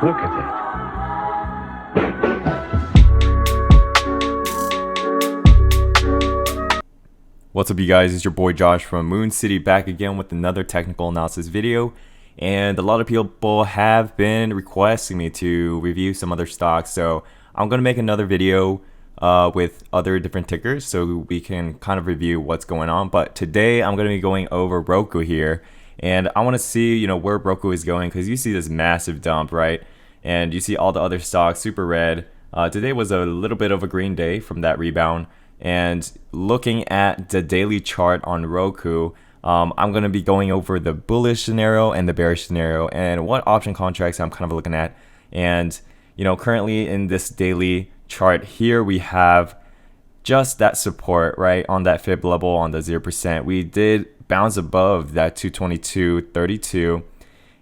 Look at it. What's up, you guys? It's your boy Josh from Moon City, back again with another technical analysis video. And a lot of people have been requesting me to review some other stocks, so I'm gonna make another video with other different tickers so we can kind of review what's going on. But today I'm gonna be going over Roku here, and I want to see where Roku is going, because you see this massive dump, right? And you see all the other stocks super red. Today was a little bit of a green day from that rebound. And looking at the daily chart on Roku, I'm going to be going over the bullish scenario and the bearish scenario and what option contracts I'm kind of looking at. And currently in this daily chart here, we have just that support right on that fib level on the 0%. We did bounce above that 222.32,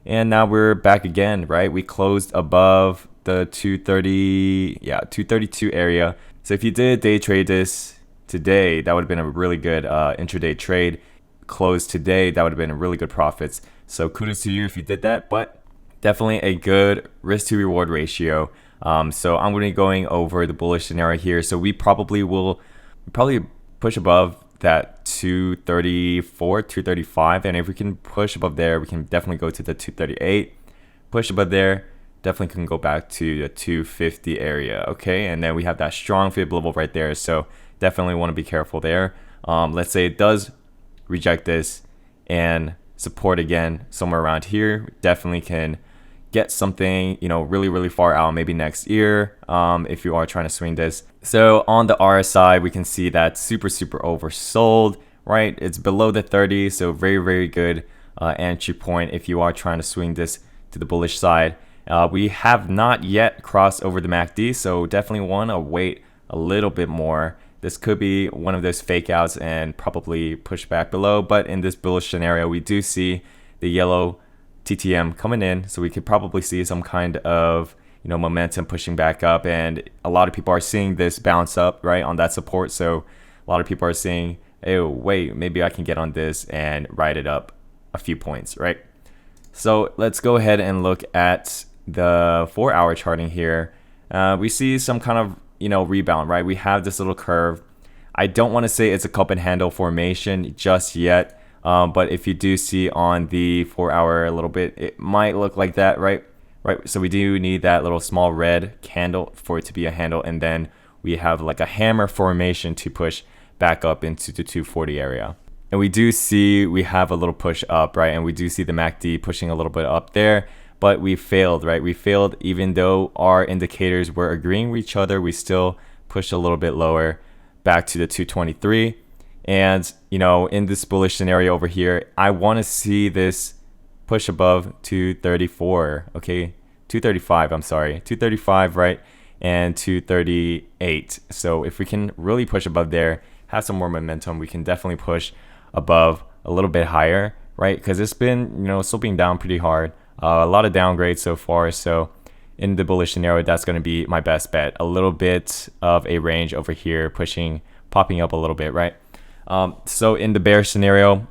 and now we're back again, right? We closed above the 232 area. So if you did day trade this today, that would have been a really good intraday trade. Closed today, that would have been really good profits. So kudos to you if you did that, but definitely a good risk to reward ratio. So I'm going to be going over the bullish scenario here. So we probably push above that 234, 235. And if we can push above there, we can definitely go to the 238. Push above there, definitely can go back to the 250 area. Okay, and then we have that strong fib level right there, so definitely want to be careful there. Let's say it does reject this and support again somewhere around here, definitely can get something really far out, maybe next year, if you are trying to swing this. So on the RSI, we can see that super oversold, right? It's below the 30, so very good entry point if you are trying to swing this to the bullish side. We have not yet crossed over the MACD, so definitely want to wait a little bit more. This could be one of those fake outs and probably push back below, but in this bullish scenario, we do see the yellow TTM coming in, so we could probably see some kind of momentum pushing back up, and a lot of people are seeing this bounce up right on that support. So a lot of people are saying, oh wait, maybe I can get on this and ride it up a few points, right? So let's go ahead and look at the 4-hour charting here. We see some kind of rebound, right? We have this little curve. I don't want to say it's a cup and handle formation just yet, but if you do see on the 4-hour a little bit, it might look like that, right? So we do need that little small red candle for it to be a handle, and then we have like a hammer formation to push back up into the 240 area. And we do see we have a little push up, right? And we do see the MACD pushing a little bit up there, but we failed, right? We failed even though our indicators were agreeing with each other. We still pushed a little bit lower back to the 223. And, in this bullish scenario over here, I want to see this push above 234, okay? 235, I'm sorry, 235, right? And 238. So if we can really push above there, have some more momentum, we can definitely push above a little bit higher, right? Because it's been sloping down pretty hard, a lot of downgrades so far. So in the bullish scenario, that's going to be my best bet. A little bit of a range over here, popping up a little bit, right? So in the bearish scenario,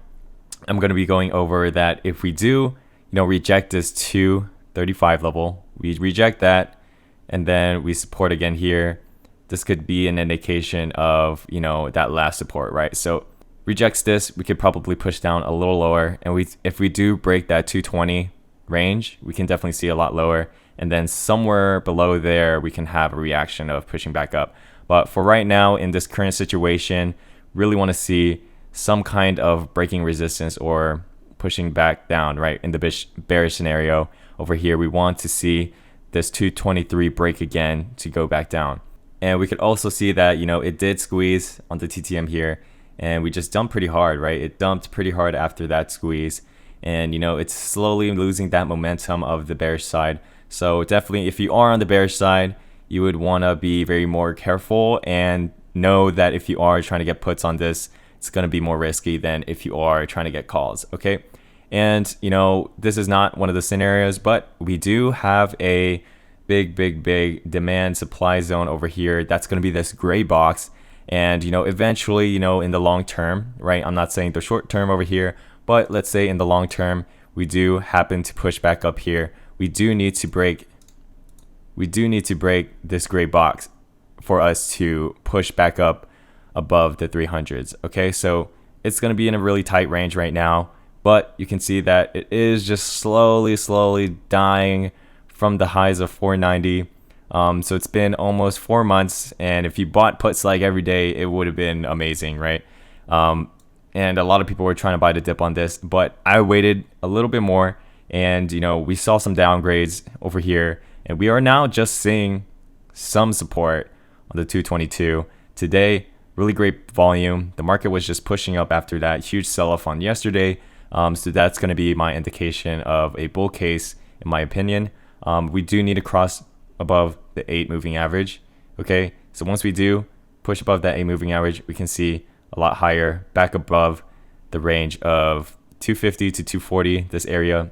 I'm going to be going over that if we do reject this 235 level, we reject that, and then we support again here, this could be an indication of that last support, right? So rejects this, we could probably push down a little lower, and if we do break that 220 range, we can definitely see a lot lower, and then somewhere below there we can have a reaction of pushing back up. But for right now, in this current situation, really want to see some kind of breaking resistance or pushing back down, right? In the bearish scenario over here, we want to see this 223 break again to go back down. And we could also see that it did squeeze on the TTM here, and we just dumped pretty hard, right? It dumped pretty hard after that squeeze, and it's slowly losing that momentum of the bearish side. So definitely, if you are on the bearish side, you would want to be very more careful and know that if you are trying to get puts on this, it's going to be more risky than if you are trying to get calls, okay? And this is not one of the scenarios, but we do have a big demand supply zone over here. That's going to be this gray box, and eventually in the long term, right? I'm not saying the short term over here, but let's say in the long term, we do happen to push back up here. We do need to break we do need to break this gray box for us to push back up above the 300s. Okay, so it's going to be in a really tight range right now, but you can see that it is just slowly dying from the highs of 490. So it's been almost 4 months, and if you bought puts like every day, it would have been amazing, right? And a lot of people were trying to buy the dip on this, but I waited a little bit more, and we saw some downgrades over here, and we are now just seeing some support on the 222 today. Really great volume. The market was just pushing up after that huge sell-off on yesterday. So that's going to be my indication of a bull case, in my opinion. We do need to cross above the 8 moving average. Okay, so once we do push above that 8 moving average, we can see a lot higher, back above the range of 250 to 240, this area.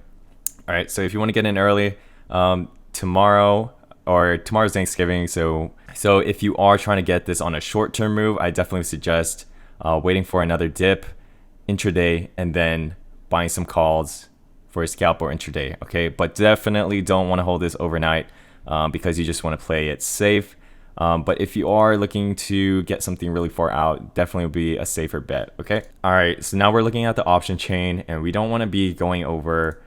All right, so if you want to get in early, tomorrow's Thanksgiving, so if you are trying to get this on a short-term move, I definitely suggest waiting for another dip intraday and then buying some calls for a scalp or intraday. Okay, but definitely don't want to hold this overnight because you just want to play it safe. But if you are looking to get something really far out, definitely would be a safer bet. Okay, all right, so now we're looking at the option chain, and we don't want to be going over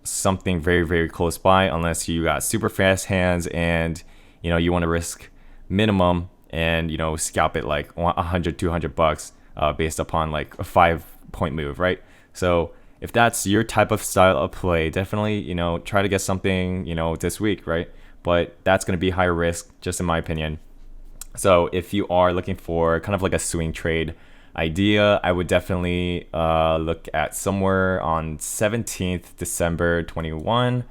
something very close by unless you got super fast hands and you want to risk minimum and scalp it like 100-200 bucks based upon like a 5-point move, right? So if that's your type of style of play, definitely try to get something this week, right? But that's going to be higher risk, just in my opinion. So if you are looking for kind of like a swing trade idea, I would definitely look at somewhere on 17th December 21.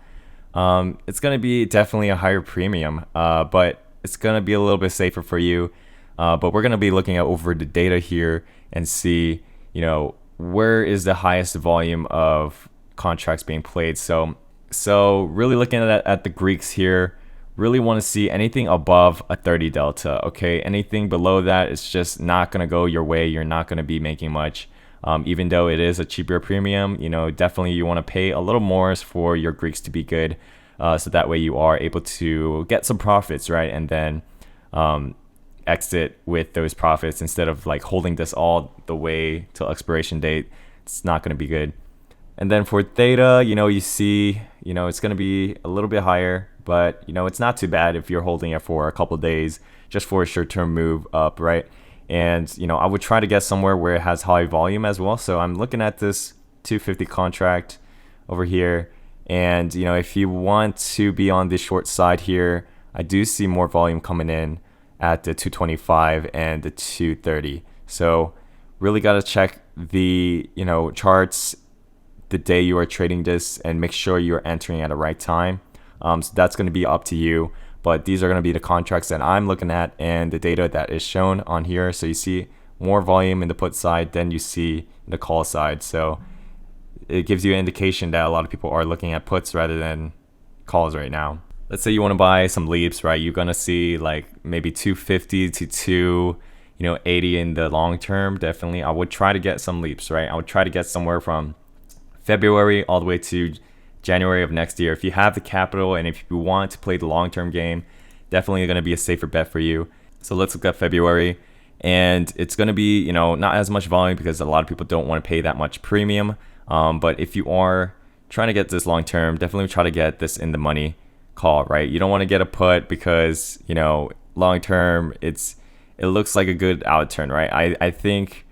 It's going to be definitely a higher premium, but it's going to be a little bit safer for you. But we're going to be looking at over the data here and see, where is the highest volume of contracts being played. So really looking at the Greeks here, really want to see anything above a 30 delta. Okay, anything below that, it's just not going to go your way. You're not going to be making much. Even though it is a cheaper premium, definitely you want to pay a little more for your Greeks to be good. So that way you are able to get some profits, right? And then exit with those profits instead of like holding this all the way till expiration date. It's not going to be good. And then for theta, you see, it's going to be a little bit higher, but it's not too bad if you're holding it for a couple of days just for a short-term move up, right? And I would try to get somewhere where it has high volume as well. So I'm looking at this 250 contract over here, and if you want to be on the short side here, I do see more volume coming in at the 225 and the 230. So really got to check the charts the day you are trading this and make sure you're entering at the right time. So that's going to be up to you, but these are going to be the contracts that I'm looking at and the data that is shown on here. So you see more volume in the put side than you see in the call side. So it gives you an indication that a lot of people are looking at puts rather than calls right now. Let's say you want to buy some leaps, right? You're going to see like maybe 250 to 280 in the long term. Definitely, I would try to get some leaps, right? I would try to get somewhere from February all the way to January of next year. If you have the capital and if you want to play the long-term game, definitely going to be a safer bet for you. So let's look at February, and it's going to be not as much volume because a lot of people don't want to pay that much premium. But if you are trying to get this long-term, definitely try to get this in the money call, right? You don't want to get a put because long-term it looks like a good outturn, right? I think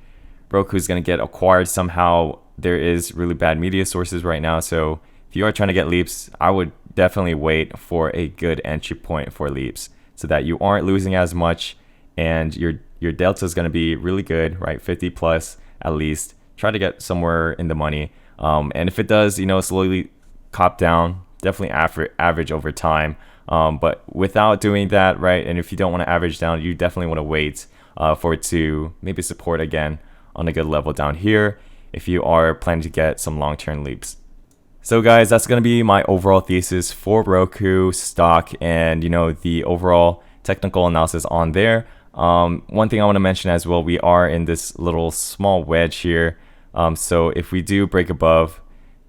Roku is going to get acquired somehow. There is really bad media sources right now, so if you are trying to get leaps, I would definitely wait for a good entry point for leaps so that you aren't losing as much and your delta is going to be really good, right? 50 plus at least. Try to get somewhere in the money. And if it does, slowly cop down, definitely average over time. But without doing that, right, and if you don't want to average down, you definitely want to wait for it to maybe support again on a good level down here if you are planning to get some long-term leaps. So guys, that's going to be my overall thesis for Roku stock and the overall technical analysis on there. One thing I want to mention as well, we are in this little small wedge here. So if we do break above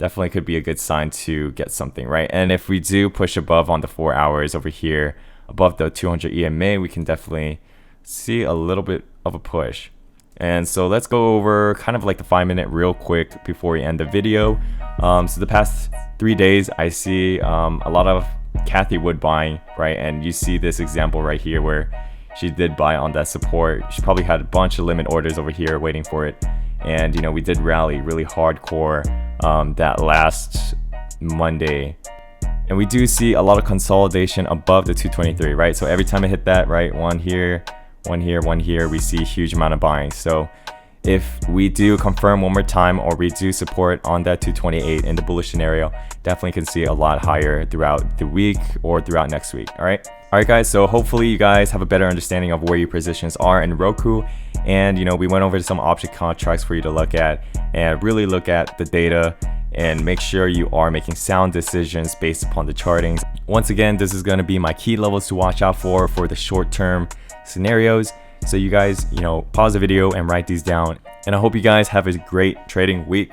definitely could be a good sign to get something, right? And if we do push above on the 4 hours over here, above the 200 EMA, we can definitely see a little bit of a push. And so let's go over kind of like the 5-minute real quick before we end the video. So the past 3 days, I see a lot of Cathie Wood buying, right? And you see this example right here where she did buy on that support. She probably had a bunch of limit orders over here waiting for it. And you know, we did rally really hardcore that last Monday. And we do see a lot of consolidation above the 223, right? So every time I hit that, right, one here, one here, one here, we see a huge amount of buying. So if we do confirm one more time, or we do support on that 228 in the bullish scenario, definitely can see a lot higher throughout the week or throughout next week. All right guys, so hopefully you guys have a better understanding of where your positions are in Roku. And you know, we went over some option contracts for you to look at and really look at the data and make sure you are making sound decisions based upon the chartings. Once again, this is going to be my key levels to watch out for the short-term scenarios. So you guys, you know, pause the video and write these down. And I hope you guys have a great trading week.